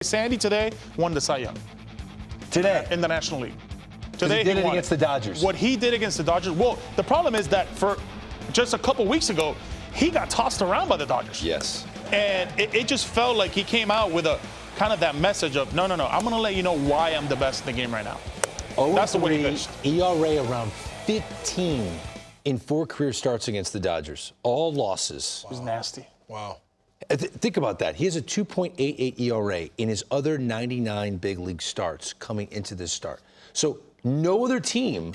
Sandy today won the Cy Young. Today? In the National League. Today he did it against the Dodgers. What he did against the Dodgers, well, the problem is that for just a couple weeks ago, he got tossed around by the Dodgers. Yes. And it just felt like he came out with a kind of that message of, no, I'm going to let you know why I'm the best in the game right now. That's the way he pitched. ERA around 15 in 4 career starts against the Dodgers. All losses. It was nasty. Wow. Think about that. He has a 2.88 ERA in his other 99 big league starts coming into this start. So no other team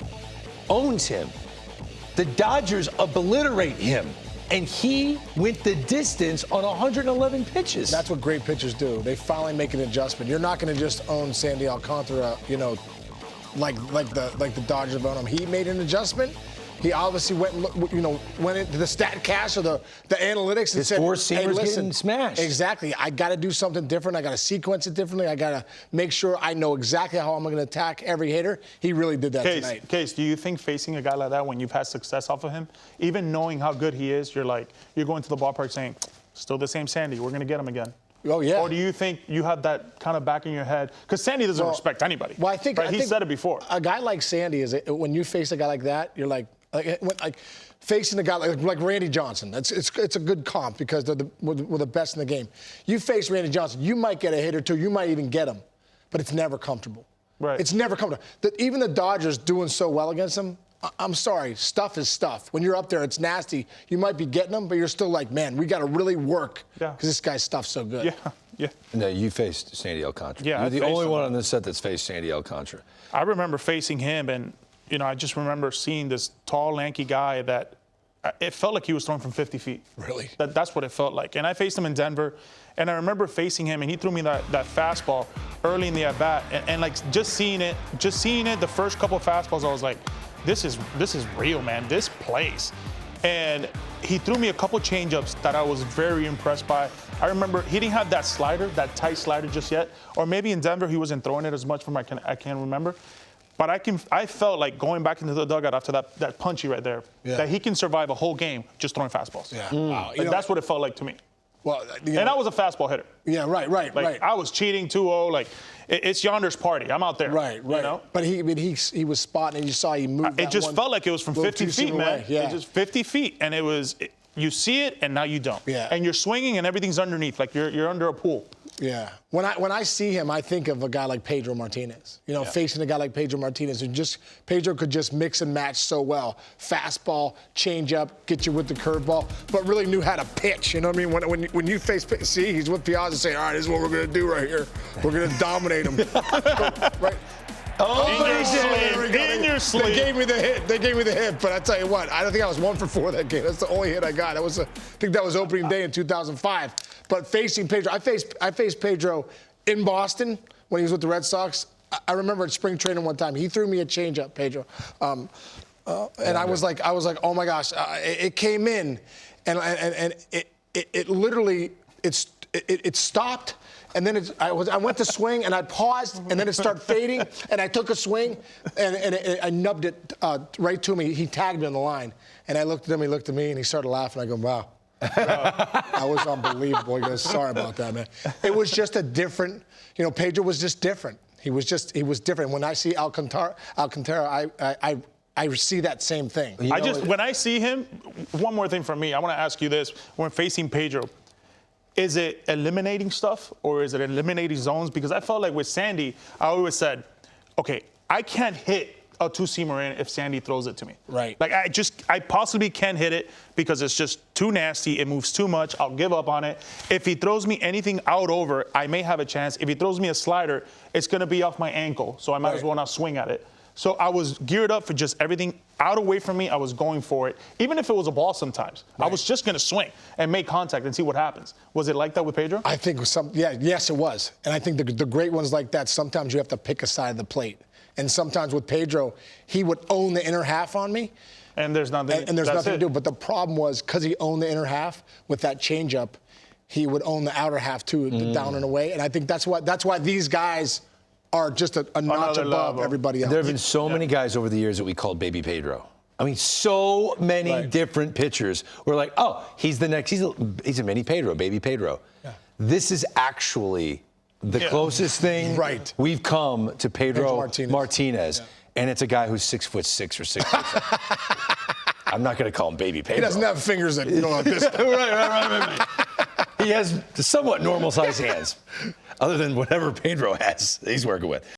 owns him. The Dodgers obliterate him. And he went the distance on 111 pitches. That's what great pitchers do. They finally make an adjustment. You're not going to just own Sandy Alcantara, you know, like the Dodgers have owned him. He made an adjustment. He obviously went into the StatCast or the analytics and said, four seamers hey, listen, getting smashed. Exactly. I got to do something different. I got to sequence it differently. I got to make sure I know exactly how I'm going to attack every hitter. He really did that tonight. Case, do you think facing a guy like that when you've had success off of him, even knowing how good he is, you're going to the ballpark saying, still the same Sandy, we're going to get him again? Oh, yeah. Or do you think you have that kind of back in your head? Because Sandy doesn't respect anybody. Well, I think he said it before. A guy like Sandy is when you face a guy like that, you're like facing a guy like Randy Johnson. It's a good comp because we're the best in the game. You face Randy Johnson, you might get a hit or two, you might even get him, but it's never comfortable. Right. It's never comfortable. Even the Dodgers doing so well against him. I'm sorry, stuff is stuff. When you're up there, it's nasty. You might be getting them, but you're still like, man, we got to really work because this guy's stuff's so good. Yeah. No, you faced Sandy Alcantara. Yeah, You're the only one on this set that's faced Sandy Alcantara. I remember facing him, and I just remember seeing this tall, lanky guy that it felt like he was throwing from 50 feet. Really? That's what it felt like. And I faced him in Denver, and I remember facing him, and he threw me that fastball early in the at-bat, and like just seeing it, the first couple of fastballs, I was like, this is real, man. This plays. And he threw me a couple changeups that I was very impressed by. I remember he didn't have that slider, that tight slider just yet. Or maybe in Denver he wasn't throwing it as much from I can't remember. But I felt like going back into the dugout after that punchy right there, that he can survive a whole game just throwing fastballs. Yeah. Wow. That's what it felt like to me. Well, and I was a fastball hitter. Yeah, right. I was cheating 2-0. Like, it's Yonder's party. I'm out there. Right. You know? But he was spotting, and you saw he moved. It just felt like it was from 50 feet, man. Yeah. It just 50 feet, and you see it, and now you don't. Yeah. And you're swinging, and everything's underneath, like you're under a pool. Yeah. When I see him, I think of a guy like Pedro Martinez. Facing a guy like Pedro Martinez, Pedro could just mix and match so well. Fastball, changeup, get you with the curveball, but really knew how to pitch. You know what I mean? When you see, he's with Piazza saying, all right, this is what we're going to do right here. We're going to dominate him. Right. Oh, in your sleep. They gave me the hit. But I tell you what, I don't think I was 1 for 4 that game. That's the only hit I got. I think that was opening day in 2005. But facing Pedro, I faced Pedro in Boston when he was with the Red Sox. I remember at spring training one time, he threw me a changeup, Pedro, and I was like, oh my gosh, it came in, and it literally stopped. And then I went to swing, and I paused, and then it started fading, and I took a swing, and I nubbed it right to me. He tagged me on the line, and I looked at him, he looked at me, and he started laughing. I go, wow. I was unbelievable. He goes, sorry about that, man. It was just a different, Pedro was just different. He was different. When I see Alcantara, I see that same thing. When I see him, one more thing for me, I want to ask you this. When facing Pedro, is it eliminating stuff or is it eliminating zones? Because I felt like with Sandy, I always said, okay, I can't hit a two-seamer in if Sandy throws it to me. Right. Like I possibly can't hit it because it's just too nasty. It moves too much. I'll give up on it. If he throws me anything out over, I may have a chance. If he throws me a slider, it's going to be off my ankle, so I might as well not swing at it. So I was geared up for just everything out away from me. I was going for it, even if it was a ball sometimes. Right. I was just going to swing and make contact and see what happens. Was it like that with Pedro? I think yes, it was. And I think the great ones like that, sometimes you have to pick a side of the plate. And sometimes with Pedro, he would own the inner half on me. And there's nothing. And there's nothing to do. But the problem was, because he owned the inner half with that changeup, he would own the outer half too, down and away. And I think that's why these guys are just a notch above everybody else. There have been so many guys over the years that we called Baby Pedro. I mean, so many different pitchers. We're like, oh, he's the next. He's a mini Pedro, Baby Pedro. Yeah. This is actually the closest thing we've come to Pedro Martinez. And it's a guy who's 6'6" or 6'7". I'm not going to call him Baby Pedro. He doesn't have fingers that go like this. right. He has somewhat normal-sized hands, other than whatever Pedro has he's working with.